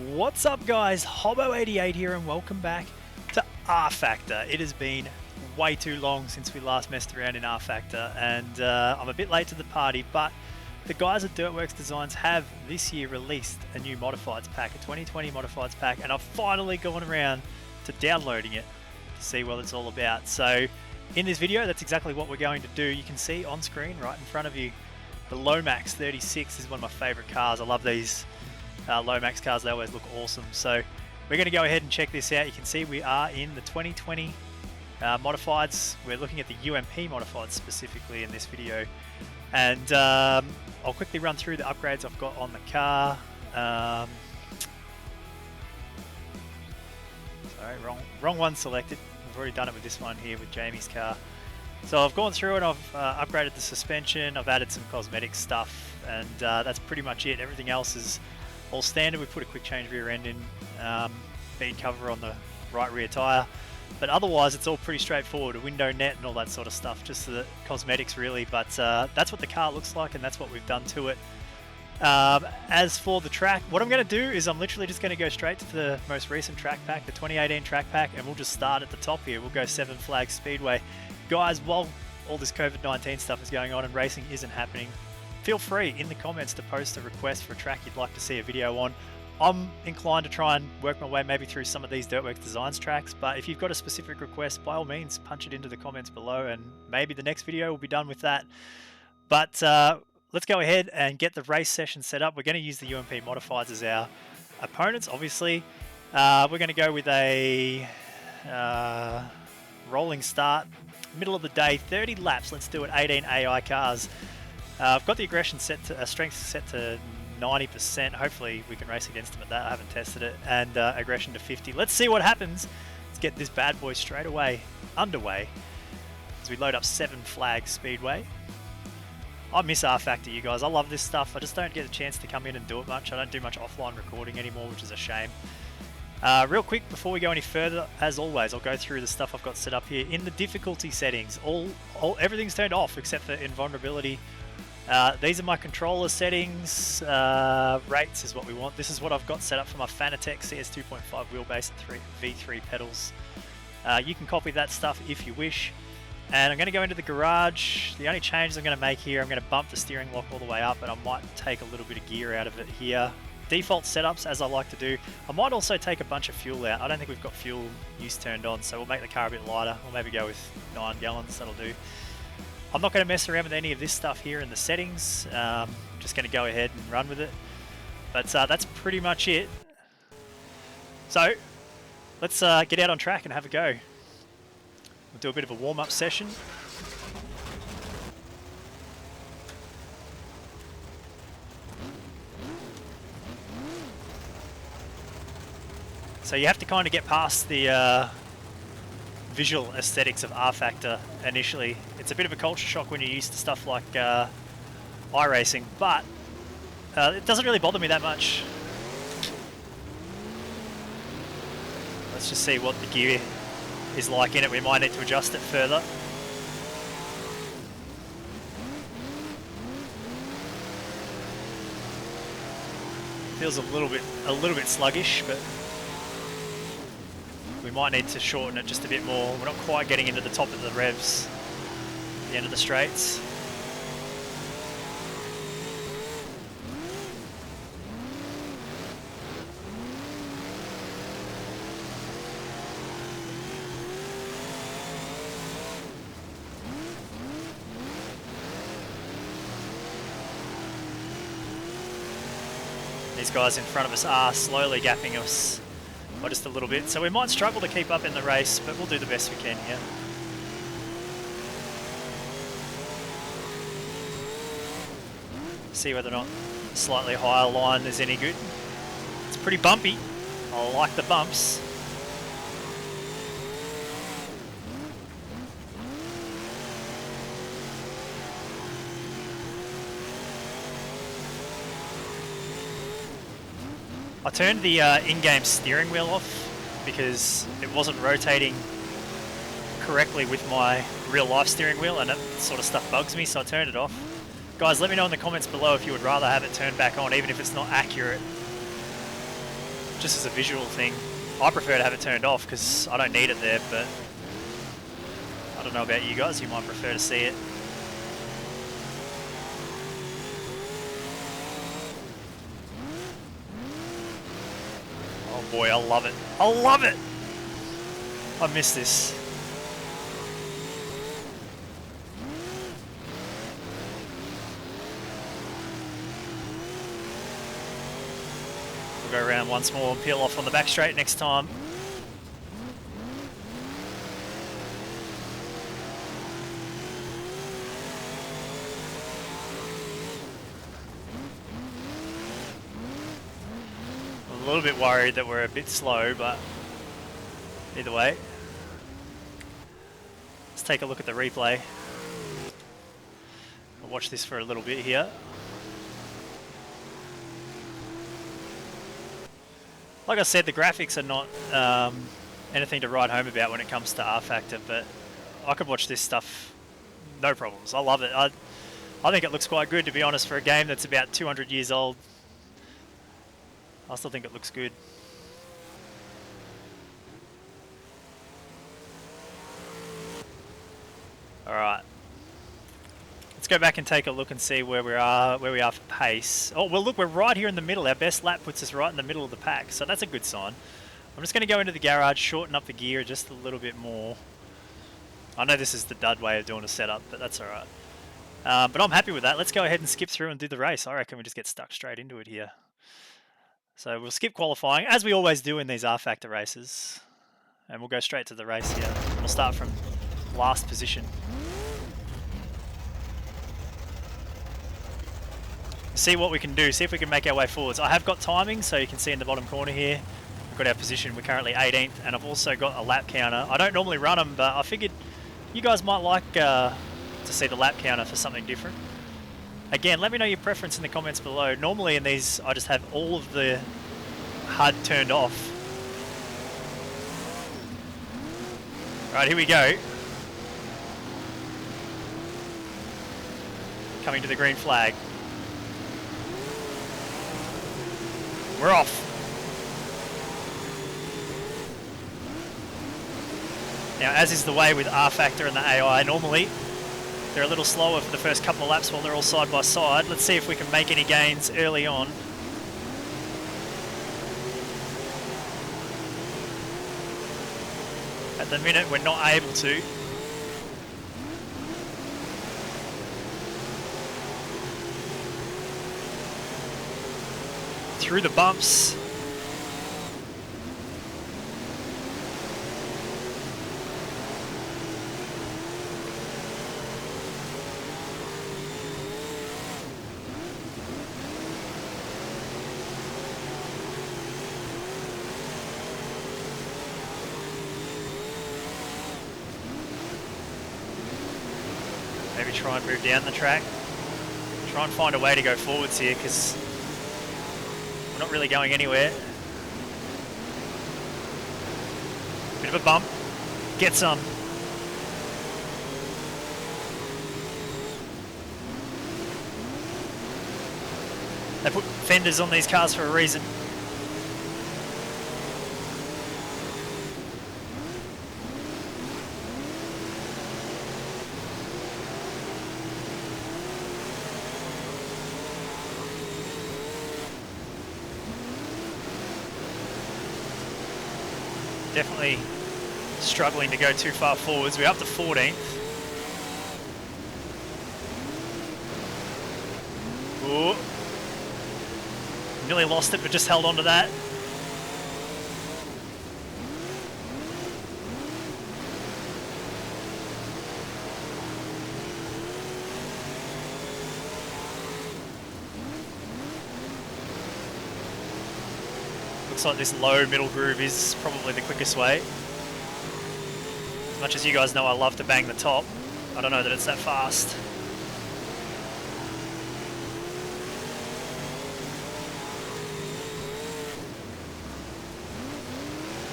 What's up guys, Hobo88 here and welcome back to rFactor. It has been way too long since we last messed around in rFactor and I'm a bit late to the party, but the guys at Dirtworks Designs have this year released a new Modifieds pack, a 2020 Modifieds pack, and I've finally gone around to downloading it to see what it's all about. So in this video, that's exactly what we're going to do. You can see on screen right in front of you, the Lomax 36 is one of my favorite cars. I love these Lomax cars, they always look awesome. So we're going to go ahead and check this out. You can see we are in the 2020 Modifieds. We're looking at the UMP Modifieds specifically in this video. And I'll quickly run through the upgrades I've got on the car. Sorry, wrong one selected. I've already done it with this one here with Jamie's car. So I've gone through and I've upgraded the suspension, I've added some cosmetic stuff, and that's pretty much it. Everything else is all standard. We put a quick change rear end in, bead cover on the right rear tyre, but otherwise it's all pretty straightforward. A window net and all that sort of stuff, just the cosmetics really, but that's what the car looks like and that's what we've done to it. As for the track, what I'm going to do is I'm literally just going to go straight to the most recent track pack, the 2018 track pack, and we'll just start at the top here. We'll go Seven Flags Speedway. Guys, while all this COVID-19 stuff is going on and racing isn't happening, feel free in the comments to post a request for a track you'd like to see a video on. I'm inclined to try and work my way maybe through some of these Dirtworks Designs tracks, but if you've got a specific request, by all means, punch it into the comments below and maybe the next video will be done with that. But let's go ahead and get the race session set up. We're going to use the UMP Modifieds as our opponents, obviously. We're going to go with a rolling start, middle of the day, 30 laps. Let's do it, 18 AI cars. I've got the aggression set to strength set to 90%. Hopefully we can race against them at that. I haven't tested it. And aggression to 50. Let's see what happens. Let's get this bad boy straight away underway as we load up Seven Flags Speedway. I miss rFactor, you guys. I love this stuff. I just don't get a chance to come in and do it much. I don't do much offline recording anymore, which is a shame. Real quick, before we go any further, as always, I'll go through the stuff I've got set up here. In the difficulty settings, everything's turned off except for invulnerability. These are my controller settings. Rates is what we want. This is what I've got set up for my Fanatec CS 2.5 wheelbase and V3 pedals. You can copy that stuff if you wish. And I'm going to go into the garage. The only changes I'm going to make here, I'm going to bump the steering lock all the way up, and I might take a little bit of gear out of it here. Default setups, as I like to do. I might also take a bunch of fuel out. I don't think we've got fuel use turned on, so we'll make the car a bit lighter. We'll maybe go with 9 gallons, that'll do. I'm not going to mess around with any of this stuff here in the settings. Just going to go ahead and run with it. But that's pretty much it. So, let's get out on track and have a go. We'll do a bit of a warm-up session. So you have to kind of get past the visual aesthetics of rFactor initially. It's a bit of a culture shock when you're used to stuff like iRacing, but it doesn't really bother me that much. Let's just see what the gear is like in it. We might need to adjust it further. Feels a little bit sluggish, but we might need to shorten it just a bit more. We're not quite getting into the top of the revs, the end of the straights. These guys in front of us are slowly gapping us by just a little bit, so we might struggle to keep up in the race, but we'll do the best we can here. See whether or not a slightly higher line is any good. It's pretty bumpy. I like the bumps. I turned the in-game steering wheel off because it wasn't rotating correctly with my real-life steering wheel, and that sort of stuff bugs me, so I turned it off. Guys, let me know in the comments below if you would rather have it turned back on, even if it's not accurate. just as a visual thing. I prefer to have it turned off because I don't need it there, but I don't know about you guys, you might prefer to see it. Oh boy, I love it. I love it! I miss this. We'll go around once more and peel off on the back straight next time. I'm a little bit worried that we're a bit slow, but either way. Let's take a look at the replay. I'll watch this for a little bit here. Like I said, the graphics are not anything to write home about when it comes to rFactor, but I could watch this stuff no problems. I love it. I think it looks quite good, to be honest, for a game that's about 200 years old. I still think it looks good. Alright. Let's go back and take a look and see where we are for pace. Oh, well look, we're right here in the middle. Our best lap puts us right in the middle of the pack, so that's a good sign. I'm just going to go into the garage, shorten up the gear just a little bit more. I know this is the dud way of doing a setup, but that's alright. But I'm happy with that. Let's go ahead and skip through and do the race. I reckon we just get stuck straight into it here. So we'll skip qualifying, as we always do in these rFactor races. And we'll go straight to the race here. We'll start from last position. See what we can do, see if we can make our way forwards. I have got timing, so you can see in the bottom corner here, we've got our position. We're currently 18th, and I've also got a lap counter. I don't normally run them, but I figured you guys might like to see the lap counter for something different. Again, let me know your preference in the comments below. Normally in these, I just have all of the HUD turned off. Right, here we go. Coming to the green flag. We're off. Now, as is the way with rFactor and the AI, normally they're a little slower for the first couple of laps while they're all side by side. Let's see if we can make any gains early on. At the minute, we're not able to. Through the bumps. Maybe try and move down the track. Try and find a way to go forwards here, because we're not really going anywhere. Bit of a bump. Get some. They put fenders on these cars for a reason. Definitely struggling to go too far forwards. We're up to 14th. Ooh. Nearly lost it, but just held on to that. Looks like this low middle groove is probably the quickest way. As much as you guys know I love to bang the top, I don't know that it's that fast.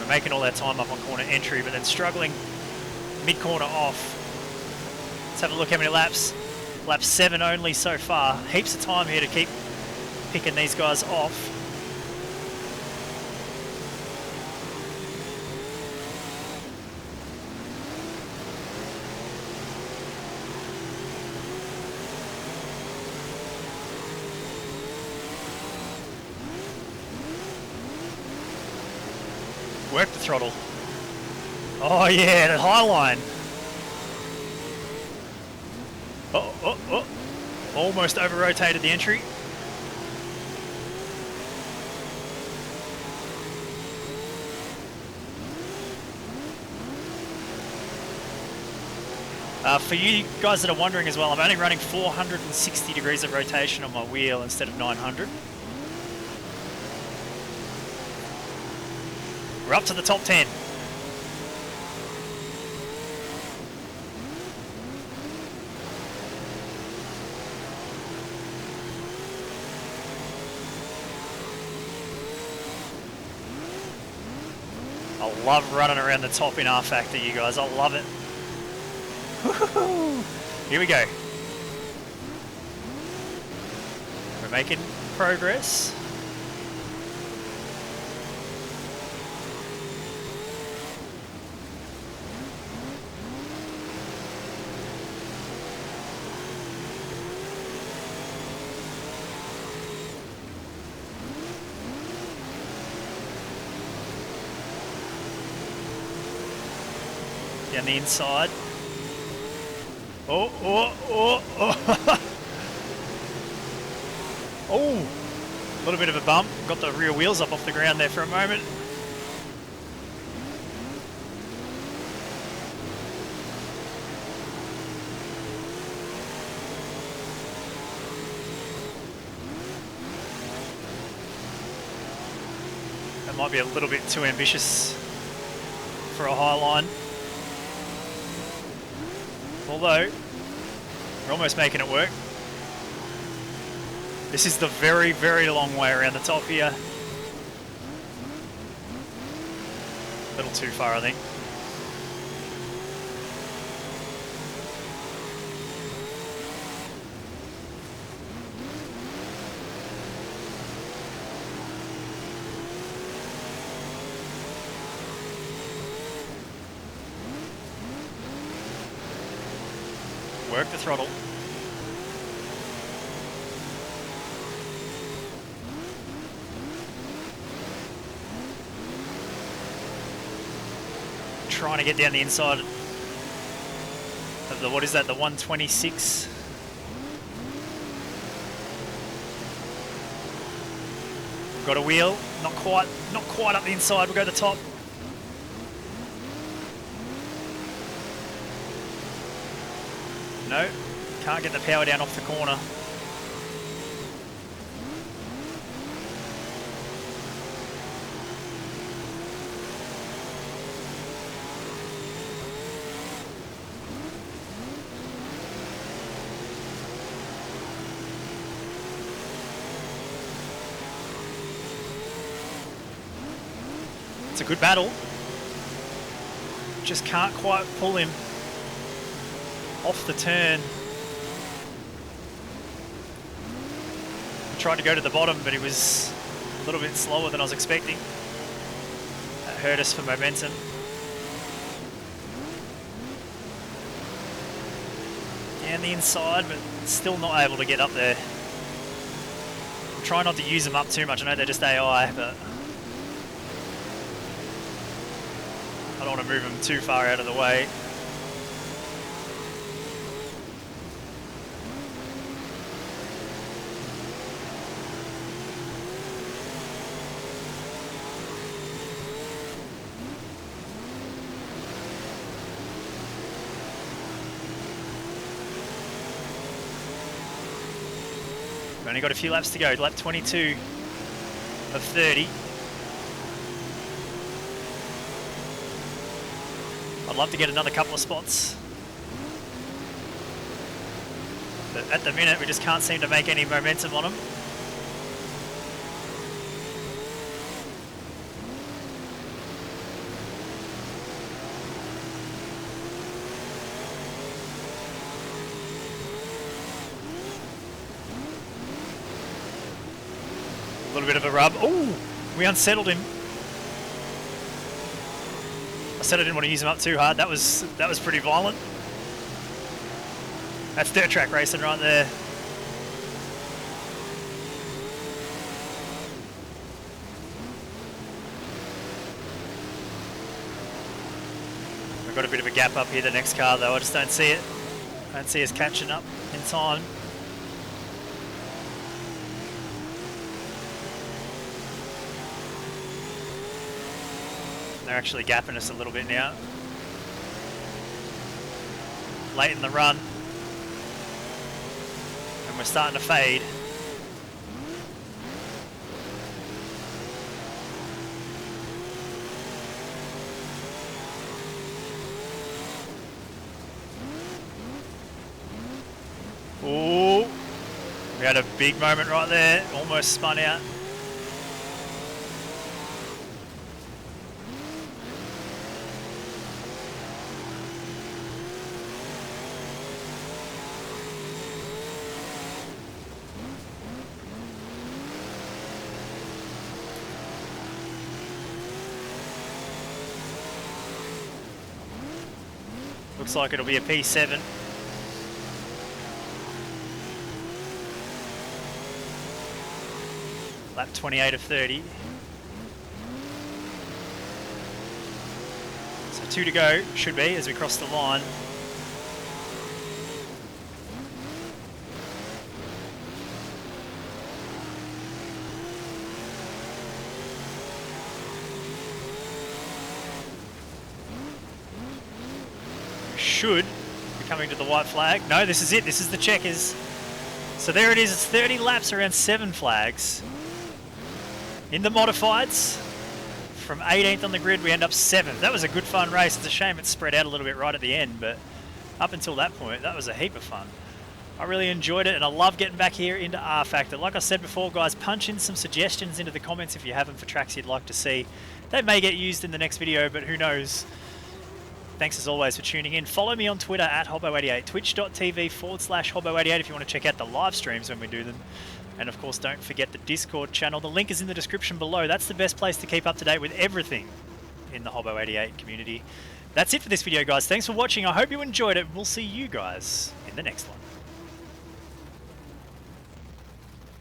We're making all that time up on corner entry, but then struggling mid-corner off. Let's have a look how many laps. Lap 7 only so far. Heaps of time here to keep picking these guys off. Work the throttle. Oh yeah, the high line. Oh. Almost over-rotated the entry. For you guys that are wondering as well, I'm only running 460 degrees of rotation on my wheel instead of 900. We're up to the top 10. I love running around the top in rFactor, you guys. I love it. Here we go. We're making progress. Down the inside. Oh. Oh, a little bit of a bump. Got the rear wheels up off the ground there for a moment. That might be a little bit too ambitious for a high line. Although, we're almost making it work. This is the very, very long way around the top here. A little too far, I think. Work the throttle. Trying to get down the inside of the, what is that, the 126. Got a wheel, not quite up the inside, we'll go to the top. No, can't get the power down off the corner. It's a good battle. Just can't quite pull him off the turn. I tried to go to the bottom, but he was a little bit slower than I was expecting. That hurt us for momentum. Down the inside, but still not able to get up there. I'm trying not to use them up too much. I know they're just AI, but I don't want to move them too far out of the way. We've only got a few laps to go, lap 22 of 30. I'd love to get another couple of spots. But at the minute, we just can't seem to make any momentum on them. A little bit of a rub. Oh, we unsettled him. I said I didn't want to use him up too hard. That was pretty violent. That's dirt track racing right there. We've got a bit of a gap up here, the next car though, I just don't see it. I don't see us catching up in time. They're actually gapping us a little bit now. Late in the run. And we're starting to fade. Ooh, we had a big moment right there, almost spun out. Looks like it'll be a P7. Lap 28 of 30. So 2 to go, should be, as we cross the line. We should be coming to the white flag. No, this is it, this is the checkers. So there it is, it's 30 laps, around 7 flags. In the modifieds, from 18th on the grid, we end up 7th. That was a good fun race. It's a shame it spread out a little bit right at the end, but up until that point, that was a heap of fun. I really enjoyed it, and I love getting back here into rFactor. Like I said before, guys, punch in some suggestions into the comments if you have them for tracks you'd like to see. They may get used in the next video, but who knows. Thanks as always for tuning in. Follow me on Twitter at Hobbo88, twitch.tv/Hobbo88 if you want to check out the live streams when we do them. And of course, don't forget the Discord channel. The link is in the description below. That's the best place to keep up to date with everything in the Hobbo88 community. That's it for this video, guys. Thanks for watching. I hope you enjoyed it. We'll see you guys in the next one.